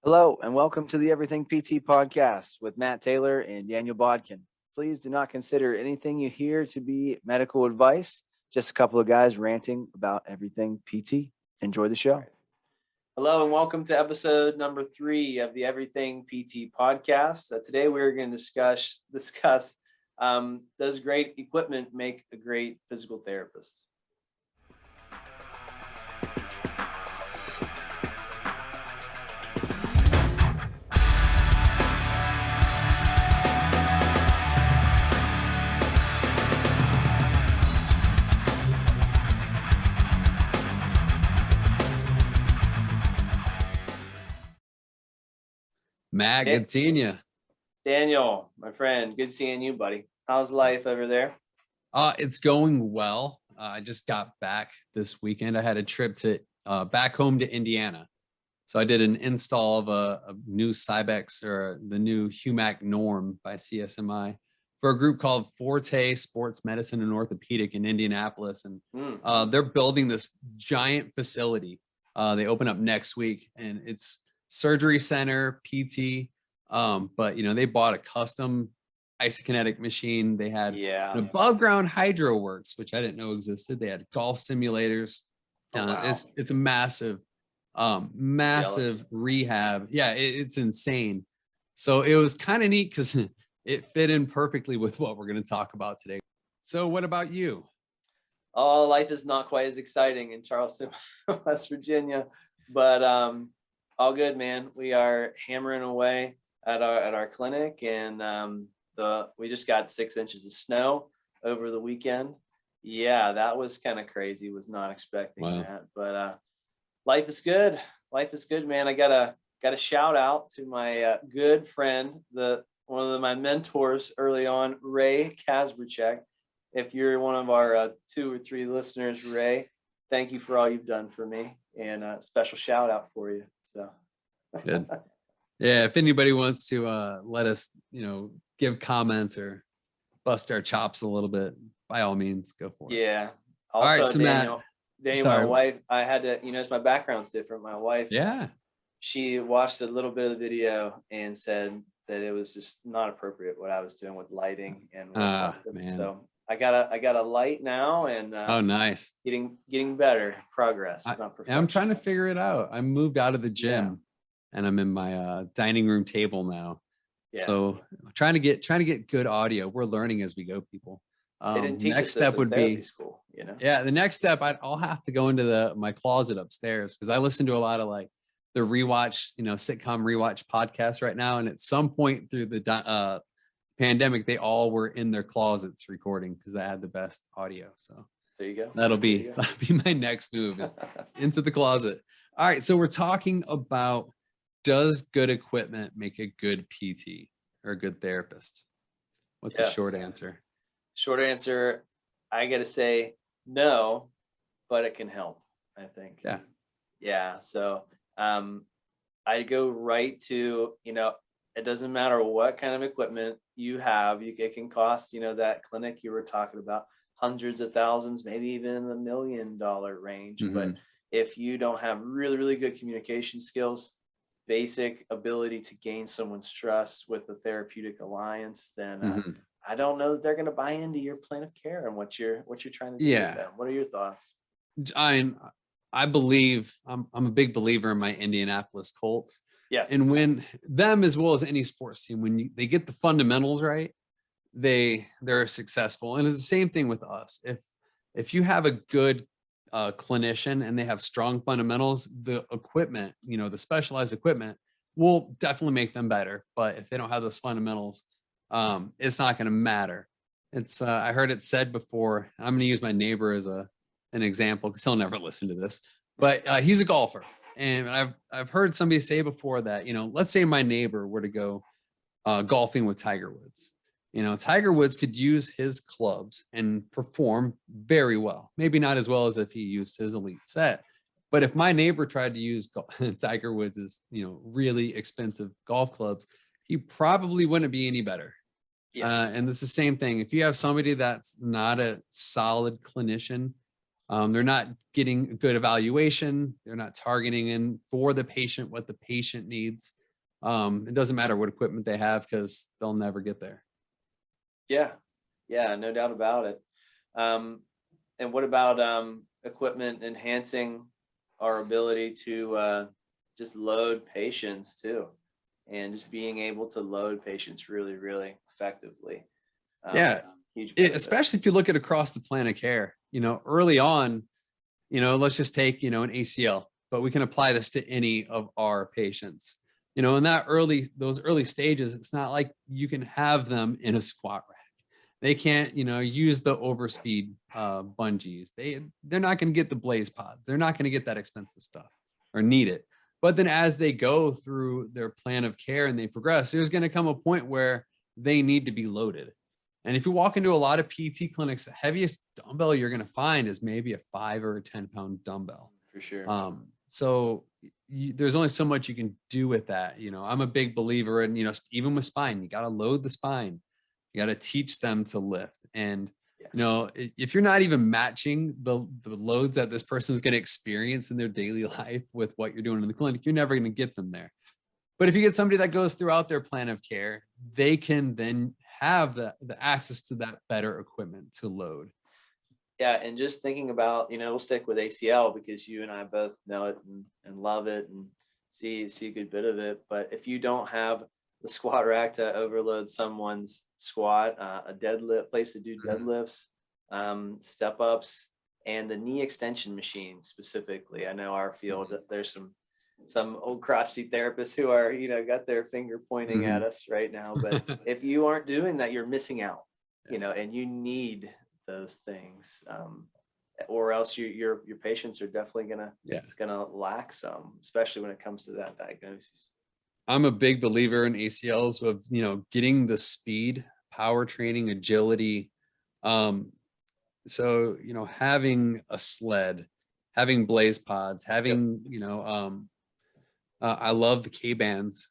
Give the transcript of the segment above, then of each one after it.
Hello, and welcome to the Everything PT podcast with Matt Taylor and Daniel Bodkin. Please do not consider anything you hear to be medical advice. Just a couple of guys ranting about everything PT. Enjoy the show. Hello, and welcome to episode number 3 of the Everything PT podcast. Today we're going to discuss does great equipment make a great physical therapist? Matt, good seeing you. Daniel, my friend, good seeing you, buddy. How's life over there? It's going well. I just got back this weekend. I had a trip to back home to Indiana. So I did an install of a new Cybex, or the new HUMAC norm by CSMI, for a group called Forte Sports Medicine and Orthopedic in Indianapolis. And they're building this giant facility. They open up next week, and it's surgery center, PT, but they bought a custom isokinetic machine. They had an above ground hydro works, which I didn't know existed. They had golf simulators. Wow. It's a massive rehab. Yeah, it's insane. So it was kind of neat because it fit in perfectly with what we're going to talk about today. So what about you? Oh, life is not quite as exciting in Charleston, West Virginia, but all good, man. We are hammering away at our clinic, and we just got 6 inches of snow over the weekend. Yeah, that was kind of crazy. Was not expecting that, but life is good. Life is good, man. I got a shout out to my good friend, one of my mentors early on, Ray Kasperchek. If you're one of our 2 or 3 listeners, Ray, thank you for all you've done for me, and a special shout out for you. So good. Yeah, if anybody wants to let us, give comments or bust our chops a little bit, by all means, go for it. Yeah. Also, all right, so Daniel, sorry. My wife, I had to, as my background's different, my wife, she watched a little bit of the video and said that it was just not appropriate what I was doing with lighting and man. So I got a light now, and oh, nice. Getting better progress. Not perfect. I'm trying to figure it out. I moved out of the gym, and I'm in my dining room table now. Yeah. So trying to get good audio. We're learning as we go, people. They didn't teach next us step this would in therapy be school, Yeah, the next step I'll have to go into my closet upstairs, because I listen to a lot of the rewatch, sitcom rewatch podcasts right now, and at some point through the pandemic, they all were in their closets recording because they had the best audio. So there you go. That'll be my next move, is into the closet. All right, so we're talking about, does good equipment make a good PT or a good therapist? What's the short answer? Short answer, I got to say no, but it can help, I think. Yeah. So I go right to, it doesn't matter what kind of equipment you have. It can cost, that clinic you were talking about, hundreds of thousands, maybe even the $1 million range. Mm-hmm. But if you don't have really, really good communication skills, basic ability to gain someone's trust with the Therapeutic Alliance, then I don't know that they're going to buy into your plan of care and what you're trying to do with them. What are your thoughts? I believe I'm a big believer in my Indianapolis Colts. Yes. And when them, as well as any sports team, when they get the fundamentals right, they're successful. And it's the same thing with us. If you have a good clinician and they have strong fundamentals, the equipment, the specialized equipment will definitely make them better. But if they don't have those fundamentals, it's not going to matter. It's I heard it said before. I'm going to use my neighbor as an example, because he'll never listen to this, but he's a golfer, and I've heard somebody say before that, let's say my neighbor were to go golfing with Tiger Woods. Tiger Woods could use his clubs and perform very well. Maybe not as well as if he used his elite set, but if my neighbor tried to use Tiger Woods's, really expensive golf clubs, he probably wouldn't be any better. And it's the same thing. If you have somebody that's not a solid clinician, They're not getting a good evaluation. They're not targeting in for the patient what the patient needs. It doesn't matter what equipment they have because they'll never get there. Yeah, yeah, no doubt about it. And what about equipment enhancing our ability to just load patients too, and just being able to load patients really, really effectively. Yeah, Huge benefit. especially if you look at across the plan of care. Early on, let's just take an ACL, but we can apply this to any of our patients. In those early stages, it's not like you can have them in a squat rack. They can't, use the overspeed bungees. They're not going to get the blaze pods. They're not going to get that expensive stuff or need it. But then as they go through their plan of care and they progress, there's going to come a point where they need to be loaded. And if you walk into a lot of PT clinics, the heaviest dumbbell you're going to find is maybe a 5 or a 10-pound dumbbell. For sure. So there's only so much you can do with that. I'm a big believer in, even with spine, you got to load the spine. You got to teach them to lift. And, if you're not even matching the loads that this person is going to experience in their daily life with what you're doing in the clinic, you're never going to get them there. But if you get somebody that goes throughout their plan of care, they can then have the access to that better equipment to load. Yeah, and just thinking about, we'll stick with ACL because you and I both know it and love it and see a good bit of it. But if you don't have the squat rack to overload someone's squat, a deadlift place to do deadlifts, step ups, and the knee extension machine specifically. I know our field, there's some old crotchety therapists who are, got their finger pointing at us right now. But if you aren't doing that, you're missing out, and you need those things, or else your patients are definitely gonna lack some, especially when it comes to that diagnosis. I'm a big believer in ACLs of getting the speed, power training, agility. So having a sled, having blaze pods, having I love the K-bands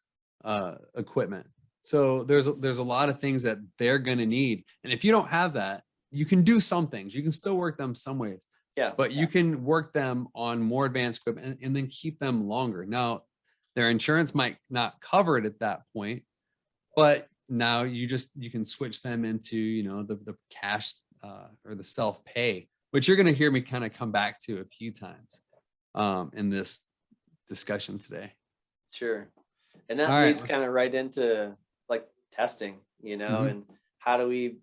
equipment. So there's a lot of things that they're going to need. And if you don't have that, you can do some things. You can still work them some ways. Yeah. But you can work them on more advanced equipment and then keep them longer. Now, their insurance might not cover it at that point, but now you can switch them into, the cash or the self-pay, which you're going to hear me kind of come back to a few times in this discussion today. Sure. And that leads kind of right into like testing, and how do we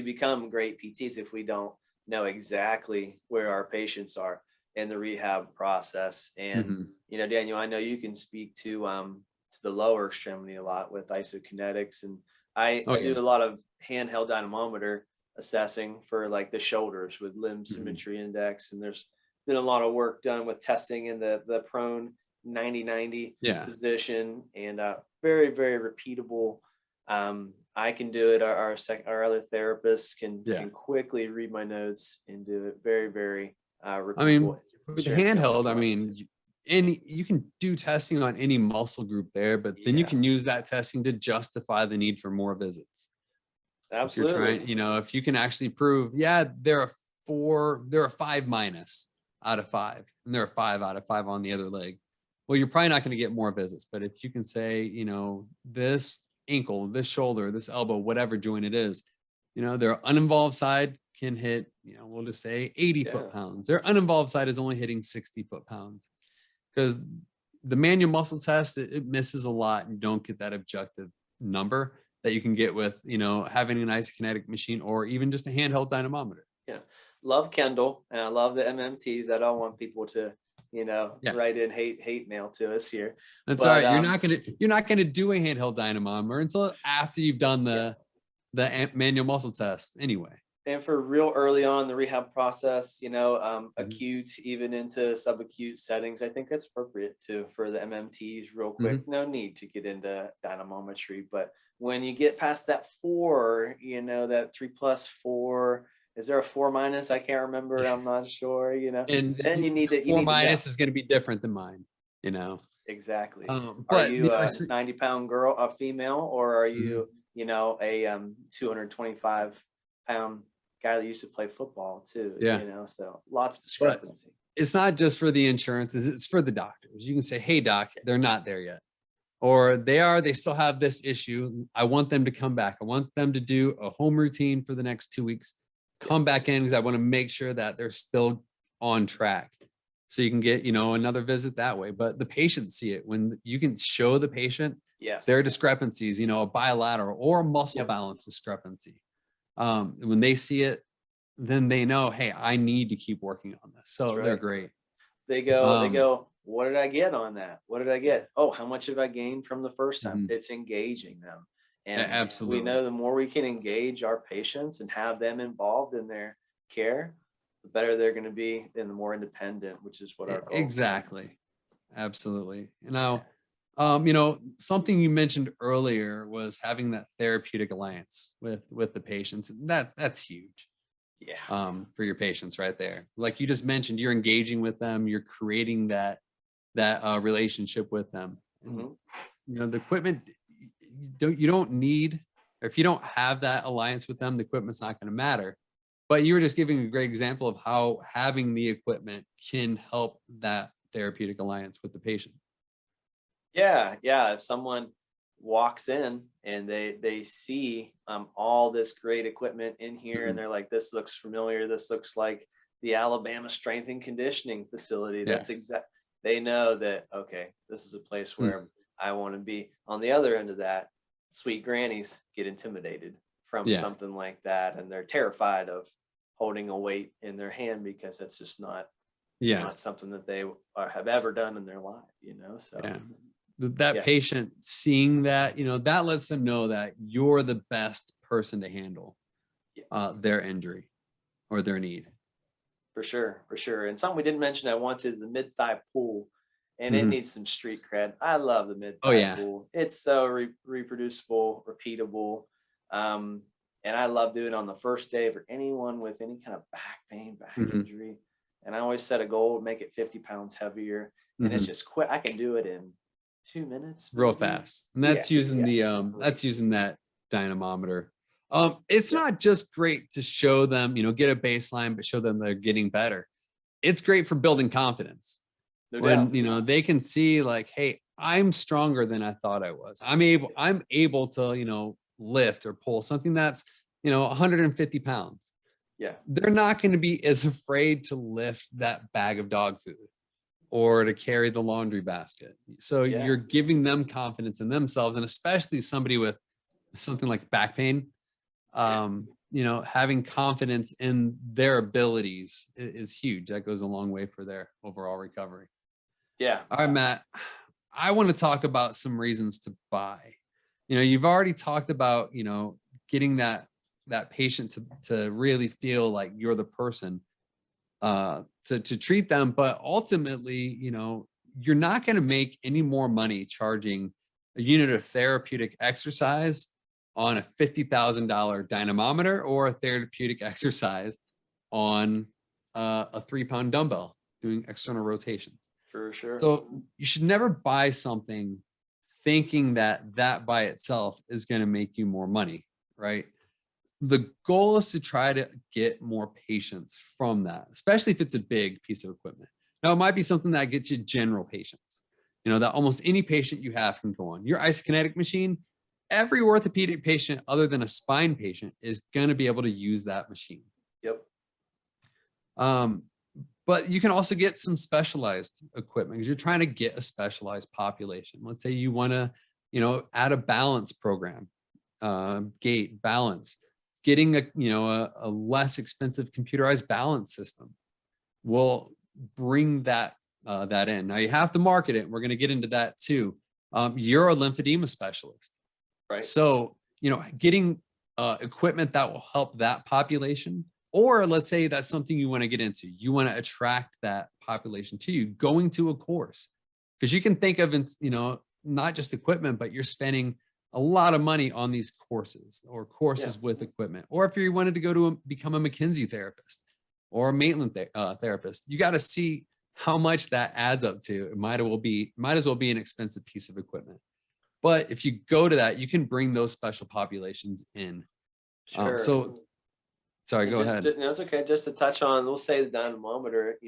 become great PTs if we don't know exactly where our patients are in the rehab process? And Daniel, I know you can speak to the lower extremity a lot with isokinetics, and I do a lot of handheld dynamometer assessing for like the shoulders with limb symmetry index, and there's been a lot of work done with testing in the prone 90-90 position, and very, very repeatable. I can do it. Our other therapists can quickly read my notes and do it very, very repeatable. With the handheld, you can do testing on any muscle group there, but then you can use that testing to justify the need for more visits. Absolutely. If you're trying, if you can actually prove, there are 5 minus out of 5, and there are 5 out of 5 on the other leg. Well, you're probably not going to get more visits, but if you can say, this ankle, this shoulder, this elbow, whatever joint it is, their uninvolved side can hit, we'll just say 80 foot-pounds. Their uninvolved side is only hitting 60 foot-pounds, because the manual muscle test, it misses a lot, and you don't get that objective number that you can get with, having an isokinetic machine or even just a handheld dynamometer. Yeah. Love Kendall, and I love the MMTs. I don't want people to, write in hate mail to us here. That's all right. You're not gonna do a handheld dynamometer until after you've done the manual muscle test anyway. And for real early on in the rehab process, acute even into subacute settings, I think that's appropriate too for the MMTs real quick. No need to get into dynamometry, but when you get past that 4, that 3+4, is there a 4 minus? I can't remember. I'm not sure, And then you need to 4 minus is going to be different than mine, Exactly. But are you a 90-pound girl, a female, or are you, a 225-pound guy that used to play football too, Yeah. you know, so lots of But discrepancy. it's not just for the insurance, it's for the doctors. You can say, hey doc, they're not there yet. Or they still have this issue. I want them to come back. I want them to do a home routine for the next 2 weeks. Come back in because I want to make sure that they're still on track. So you can get, another visit that way. But the patients see it when you can show the patient Yes. their discrepancies, a bilateral or a muscle Yep. balance discrepancy. When they see it, then they know, hey, I need to keep working on this. So they're right. great. They go, what did I get on that? What did I get? Oh, how much have I gained from the first time? Mhm. It's engaging them. Yeah, And absolutely. we know the more we can engage our patients and have them involved in their care, the better they're going to be and the more independent, which is what our goal is. Exactly. Absolutely. Now, something you mentioned earlier was having that therapeutic alliance with the patients. That's huge. Yeah. For your patients right there. Like you just mentioned, you're engaging with them, you're creating that relationship with them. And, Mm-hmm. the equipment, you don't need, or if you don't have that alliance with them, the equipment's not going to matter. But you were just giving a great example of how having the equipment can help that therapeutic alliance with the patient. Yeah. If someone walks in and they see all this great equipment in here and they're like, this looks familiar, this looks like the Alabama strength and conditioning facility. That's exact. They know that, okay, this is a place where I want to be. On the other end of that, sweet grannies get intimidated from something like that, and they're terrified of holding a weight in their hand because that's just not something that they have ever done in their life, so that patient seeing that, that lets them know that you're the best person to handle their injury or their need. For sure. And something we didn't mention I want is the MidThigh Pool, and it needs some street cred. I love the MidThigh Pool. It's so reproducible, repeatable. And I love doing it on the first day for anyone with any kind of back pain, back injury. And I always set a goal to make it 50 pounds heavier. And it's just quick. I can do it in 2 minutes. Real fast. And that's using that's using that dynamometer. It's not just great to show them, get a baseline, but show them they're getting better. It's great for building confidence. When they can see like, hey, I'm stronger than I thought I was. I'm able to, lift or pull something that's, 150 pounds. Yeah. They're not going to be as afraid to lift that bag of dog food or to carry the laundry basket. So you're giving them confidence in themselves, and especially somebody with something like back pain, having confidence in their abilities is huge. That goes a long way for their overall recovery. Yeah. All right, Matt, I want to talk about some reasons to buy. You've already talked about, getting that patient to really feel like you're the person to treat them. But ultimately, you're not going to make any more money charging a unit of therapeutic exercise on a $50,000 dynamometer or a therapeutic exercise on a 3-pound dumbbell doing external rotations. For sure. So you should never buy something thinking that by itself is going to make you more money, right? The goal is to try to get more patients from that, especially if it's a big piece of equipment. Now, it might be something that gets you general patients, that almost any patient you have can go on. Your isokinetic machine, every orthopedic patient other than a spine patient is going to be able to use that machine. Yep. But you can also get some specialized equipment because you're trying to get a specialized population. Let's say you want to, add a balance program, gait balance, getting a less expensive computerized balance system will bring that in. Now you have to market it. We're going to get into that too. You're a lymphedema specialist, right? So, getting equipment that will help that population. Or let's say that's something you want to get into. You want to attract that population to you, going to a course. Because you can think of, not just equipment, but you're spending a lot of money on these courses or courses with equipment. Or if you wanted to go to become a McKinsey therapist or a Maitland therapist, you got to see how much that adds up to. It might as well be an expensive piece of equipment. But if you go to that, you can bring those special populations in. Sure. So Sorry, And go just, ahead. no, it's okay. Just to touch on, we'll say the dynamometer,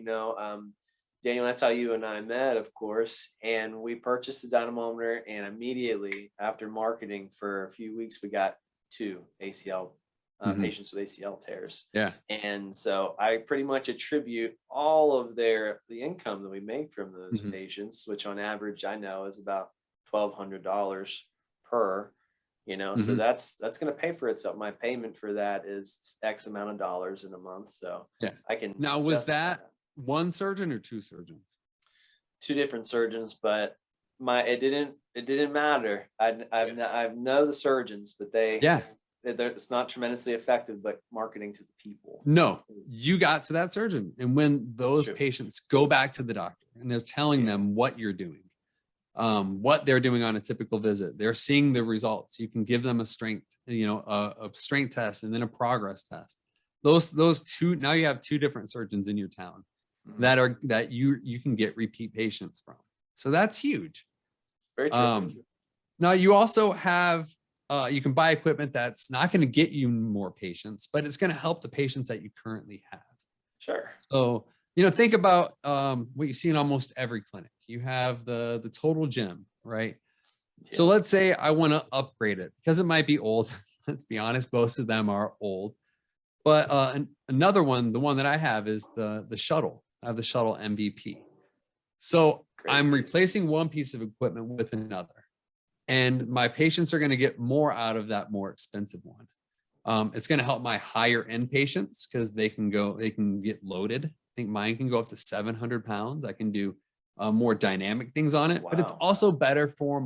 Daniel, that's how you and I met, of course. And we purchased the dynamometer, and immediately after marketing for a few weeks, we got 2 ACL Mhm. patients with ACL tears. Yeah. And so I pretty much attribute all of the income that we make from those Mhm. patients, which on average I know is about $1,200 per, so Mhm. that's going to pay for itself. My payment for that is X amount of dollars in a month. So Yeah. I can Now, was justify that that. one surgeon or 2 surgeons? 2 different surgeons, but it didn't matter. I know the surgeons, but Yeah. it's not tremendously effective, but marketing to the people. No, is you got to that surgeon. And when That's those true. patients go back to the doctor and they're telling Yeah. them what you're doing, what they're doing on a typical visit, they're seeing the results. You can give them a strength, a strength test and then a progress test. Those two, now you have 2 different surgeons in your town Mhm. that you can get repeat patients from. So that's huge. Very true. Now you also have you can buy equipment that's not going to get you more patients, but it's going to help the patients that you currently have. Sure. So, think about what you see in almost every clinic. You have the total gym, right? So Yeah. let's say I want to upgrade it because it might be old. Let's be honest, most of them are old. But another one, the one that I have is the shuttle. I have the shuttle MVP. So Great I'm piece. replacing one piece of equipment with another. And my patients are going to get more out of that more expensive one. It's going to help my higher end patients because they can get loaded. I think mine can go up to 700 pounds. I can do more dynamic things on it, but it's Wow. also better for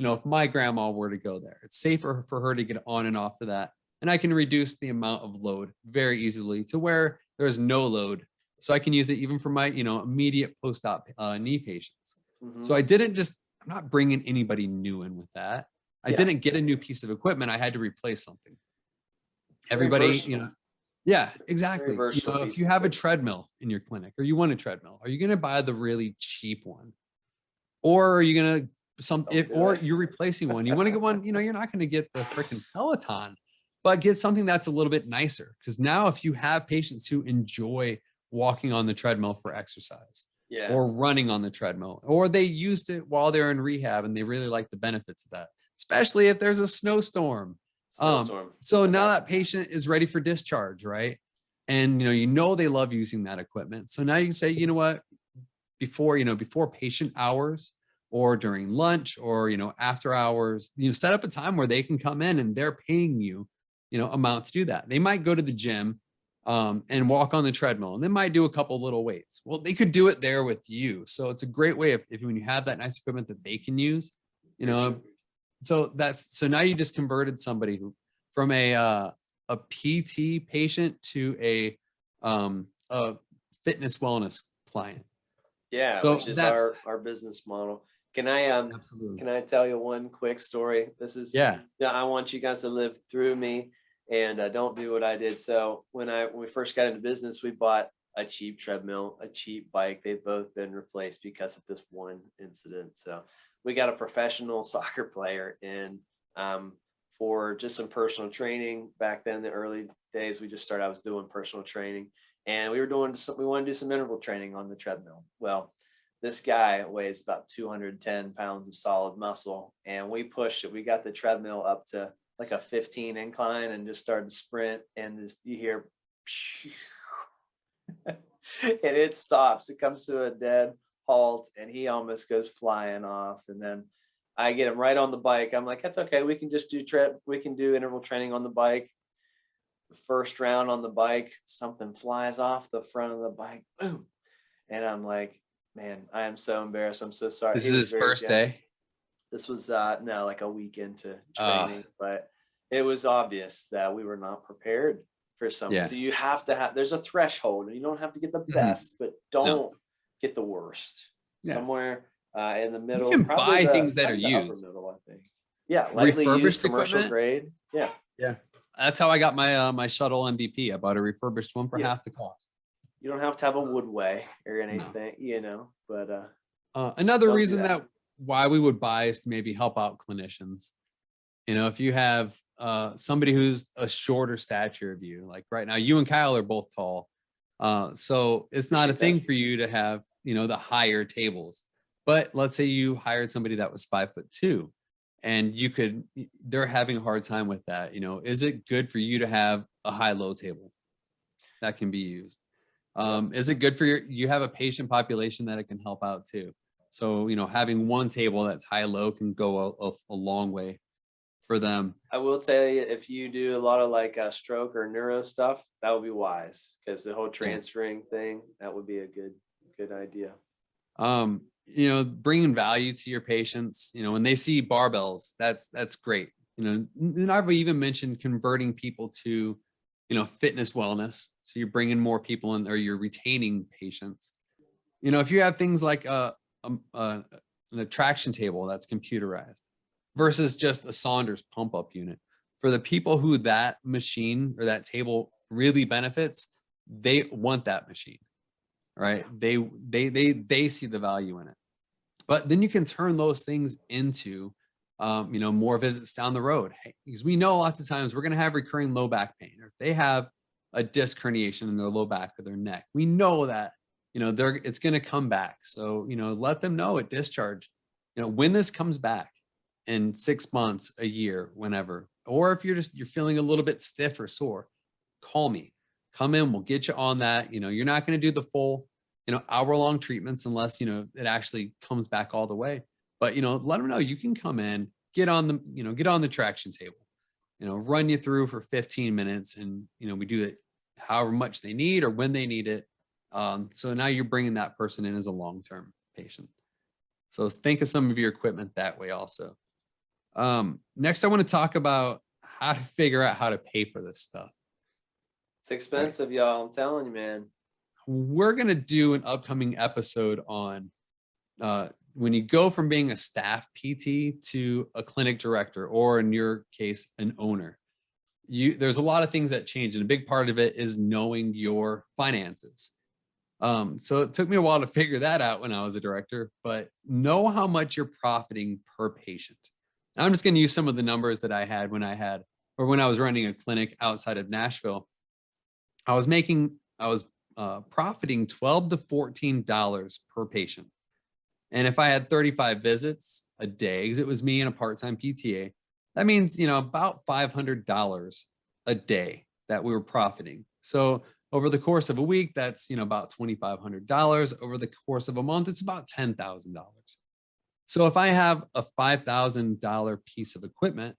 if my grandma were to go there, it's safer for her to get on and off of that. And I can reduce the amount of load very easily to where there's no load. So I can use it even for my, immediate post-op knee patients. So Mhm. I'm not bringing anybody new in with that. I Yeah. didn't get a new piece of equipment. I had to replace something. Very Everybody, versatile. yeah, Very exactly. versatile If piece you of have a equipment. treadmill in your clinic or you want a treadmill, are you going to buy the really cheap one? Or are you going to Don't do or it. you're replacing one? You want to get one, you're not going to get the freaking Peloton, but get something that's a little bit nicer. Because now if you have patients who enjoy walking on the treadmill for exercise Yeah. or running on the treadmill, or they used it while they're in rehab and they really like the benefits of that, especially if there's a snowstorm. Snowstorm. So That now that happens. patient is ready for discharge, right? And they love using that equipment. So now you can say, you know what, before patient hours or during lunch or after hours, set up a time where they can come in and they're paying you, amount to do that. They might go to the gym and walk on the treadmill and they might do a couple little weights. Well, they could do it there with you. So it's a great way if when you have that nice equipment that they can use, you Very know, true. so now you just converted somebody from a PT patient to a fitness wellness client. Yeah, So which is that our business model. Can absolutely, I tell you one quick story? yeah. I want you guys to live through me and don't do what I did. So when we first got into business, we bought a cheap treadmill, a cheap bike. They've both been replaced because of this one incident. So we got a professional soccer player in for just some personal training. Back then, the early days, I was doing personal training, and we wanted to do some interval training on the treadmill. Well, this guy weighs about 210 pounds of solid muscle, and we pushed it. We got the treadmill up to like a 15 incline and just started to sprint, and you hear and it stops. It comes to a dead halt, and he almost goes flying off. And then I get him right on the bike. I'm like, that's okay. We can just we can do interval training on the bike. The first round on the bike, something flies off the front of the bike. Boom. And I'm like, man, I am so embarrassed. I'm so sorry. This He is was his very first gentle. day. This was no, like a week into Uh, training, but it was obvious that we were not prepared for something. yeah. So you have to there's a threshold, and you don't have to get the Mhm. best, but No. don't get the worst. Yeah. Somewhere in the You middle, can buy things that are probably the upper used. middle, I think. Yeah, lightly used, Refurbished commercial equipment. grade. Yeah, Yeah. That's how I got my shuttle MVP. I bought a refurbished one for yeah. half the cost. You don't have to have a woodway or No. anything, but Another don't do reason that. that why we would buy is to maybe help out clinicians. If you have somebody who's a shorter stature of you. Like right now, you and Kyle are both tall. So it's not a thing for you to have, the higher tables. But let's say you hired somebody that was 5'2", and they're having a hard time with that. Is it good for you to have a high-low table that can be used? Is it good for you have a patient population that it can help out too? So, having one table that's high-low can go a long way for them. I will tell you, if you do a lot of like stroke or neuro stuff, that would be wise, because the whole transferring thing, that would be a good idea. Bringing value to your patients, when they see barbells, that's great. And I've even mentioned converting people to, fitness wellness. So you're bringing more people in, or you're retaining patients. If you have things like an attraction table that's computerized versus just a Saunders pump up unit, for the people who that machine or that table really benefits, they want that machine, right? They see the value in it. But then you can turn those things into, more visits down the road. Because we know lots of times we're going to have recurring low back pain, or if they have a disc herniation in their low back or their neck, we know that, it's going to come back. So, let them know at discharge, when this comes back in 6 months, a year, whenever, or if you're feeling a little bit stiff or sore, call me, come in, we'll get you on that. You're not going to do the full, hour-long treatments unless, it actually comes back all the way. But, let them know you can come in, get on the traction table, run you through for 15 minutes. And, we do it however much they need or when they need it. So now you're bringing that person in as a long-term patient. So think of some of your equipment that way also. Next, I want to talk about how to figure out how to pay for this stuff. It's expensive, y'all. I'm telling you, man. We're going to do an upcoming episode on when you go from being a staff PT to a clinic director, or in your case, an owner. There's a lot of things that change, and a big part of it is knowing your finances. So it took me a while to figure that out when I was a director, but know how much you're profiting per patient. And I'm just going to use some of the numbers that I had when I was running a clinic outside of Nashville. I was profiting $12 to $14 per patient. And if I had 35 visits a day, because it was me and a part-time PTA, that means, about $500 a day that we were profiting. So over the course of a week, that's, about $2,500. Over the course of a month, it's about $10,000. So if I have a $5,000 piece of equipment,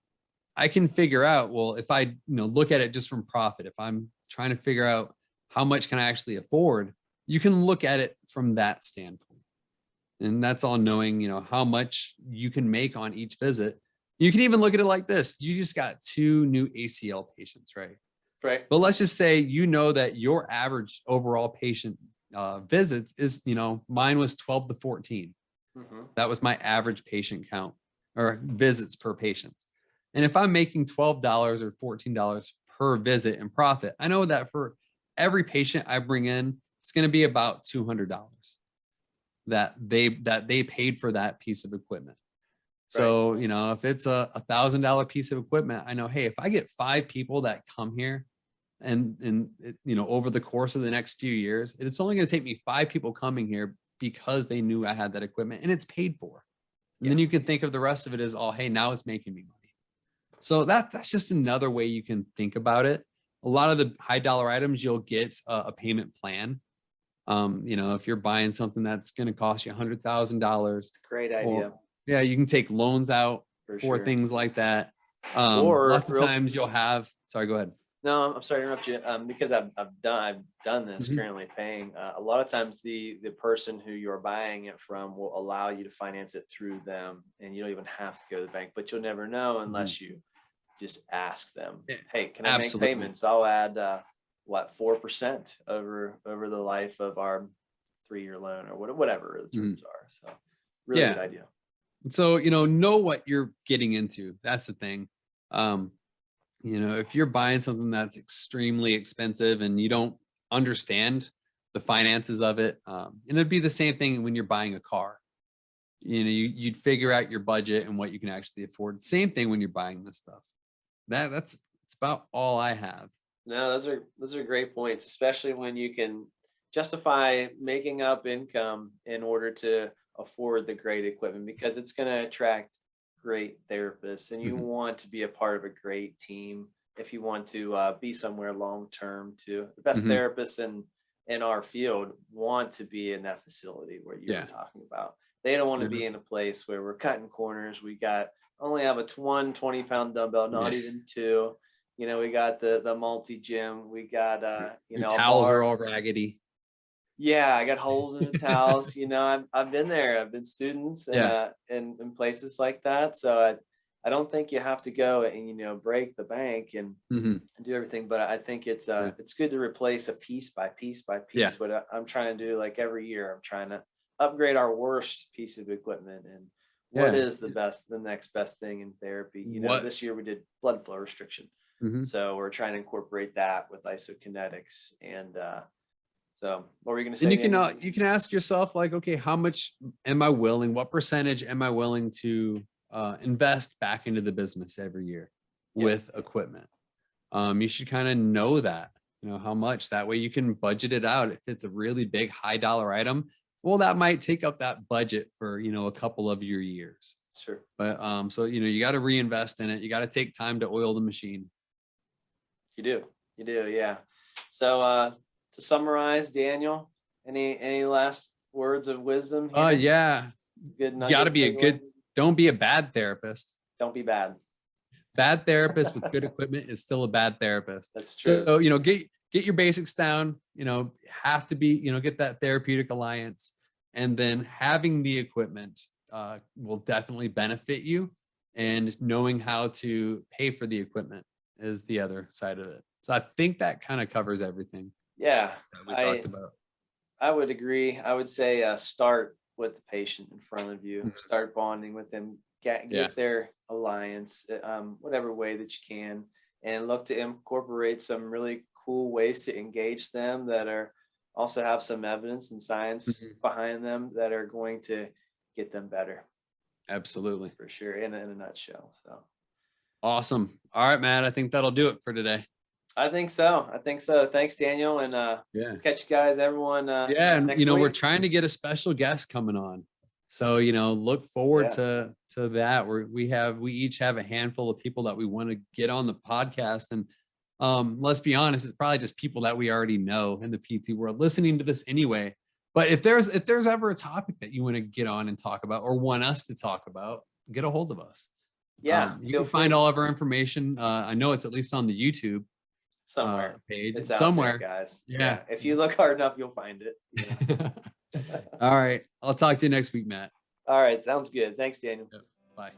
I can figure out, well, if I, look at it just from profit, if I'm trying to figure out how much can I actually afford, you can look at it from that standpoint. And that's all knowing, how much you can make on each visit. You can even look at it like this. You just got 2 new ACL patients, right? Right. But let's just say, that your average overall patient visits is, mine was 12 to 14. Mm-hmm. That was my average patient count, or visits per patient. And if I'm making $12 or $14 per visit in profit, I know that for every patient I bring in, it's going to be about $200 that they paid for that piece of equipment. So, right. If it's a $1,000 piece of equipment, I know, hey, if I get 5 people that come here and over the course of the next few years, it's only going to take me 5 people coming here because they knew I had that equipment and it's paid for. And then you can think of the rest of it as, oh, hey, now it's making me money. So that's just another way you can think about it. A lot of the high dollar items, you'll get a payment plan. If you're buying something that's going to cost you $100,000, it's a great idea. You can take loans out for things like that. Or lots of times you'll have, sorry, go ahead. No, I'm sorry to interrupt you. Because I've done this, mm-hmm. currently paying. A lot of times the person who you're buying it from will allow you to finance it through them, and you don't even have to go to the bank. But you'll never know unless mm-hmm. you just ask them. Hey, can I make payments? I'll add 4% over the life of our 3-year loan, or whatever the terms are. So really good idea. So know what you're getting into. That's the thing. If you're buying something that's extremely expensive and you don't understand the finances of it, and it'd be the same thing when you're buying a car. You'd figure out your budget and what you can actually afford. Same thing when you're buying this stuff. That's about all I have. No, those are great points, especially when you can justify making up income in order to afford the great equipment, because it's going to attract great therapists, and you Mhm. want to be a part of a great team if you want to be somewhere long term. Too, the best Mhm. therapists in our field want to be in that facility where you were Yeah. talking about. They don't want to Yeah. be in a place where we're cutting corners. We got only have a 20-pound dumbbell, not Yeah. even two. We got the multi gym. We got Your a towels are bar. all raggedy. Yeah, I got holes in the towels. I've been there. I've been students and Yeah. in places like that. So I don't think you have to go and break the bank Mhm. and do everything. But I think Yeah. it's good to replace a piece by piece by Yeah. piece. What I'm trying to do, like every year, I'm trying to upgrade our worst piece of equipment and what Yeah. is the next best thing in therapy. What? This year we did blood flow restriction. Mhm. So we're trying to incorporate that with isokinetics. And so what were you going to And say, Daniel? you can ask yourself, like, okay, how much am I willing? What percentage am I willing to invest back into the business every year Yeah, with equipment? You should kind of know that, how much. That way you can budget it out. If it's a really big, high dollar item, well, that might take up that budget for a couple of your years. sure. But so you got to reinvest in it. You got to take time to oil the machine. You do, yeah. So to summarize, Daniel, any last words of wisdom here? Yeah, Good you got to nuggets, be a takeaways? good. Don't be a bad therapist. Don't be bad. Bad therapist with good equipment is still a bad therapist. That's true. So, get your basics down, have to be, get that Therapeutic Alliance, and then having the equipment will definitely benefit you, and knowing how to pay for the equipment is the other side of it. So I think that kind of covers everything Yeah, that we I talked about. I would agree. I would say start with the patient in front of you. Mhm. Start bonding with them. Get Yeah. get their alliance, whatever way that you can, and look to incorporate some really cool ways to engage them that are also have some evidence and science Mhm. behind them that are going to get them better Absolutely. for sure. In a nutshell. So Awesome. All right, Matt. I think that'll do it for today. I think so. I think so. Thanks, Daniel, and Yeah. catch you guys, everyone, Yeah, and next we're week. trying to get a special guest coming on. So, look forward Yeah. to that. We each have a handful of people that we want to get on the podcast. And let's be honest, it's probably just people that we already know in the PT world listening to this anyway. But if there's ever a topic that you want to get on and talk about, or want us to talk about, get a hold of us. Yeah, You feel can find free. all of our information. I know it's at least on the YouTube Somewhere. page. It's It's out there, somewhere. guys. Yeah. If you look hard enough, you'll find it. All right. I'll talk to you next week, Matt. All right. Sounds good. Thanks, Daniel. Yep. Bye.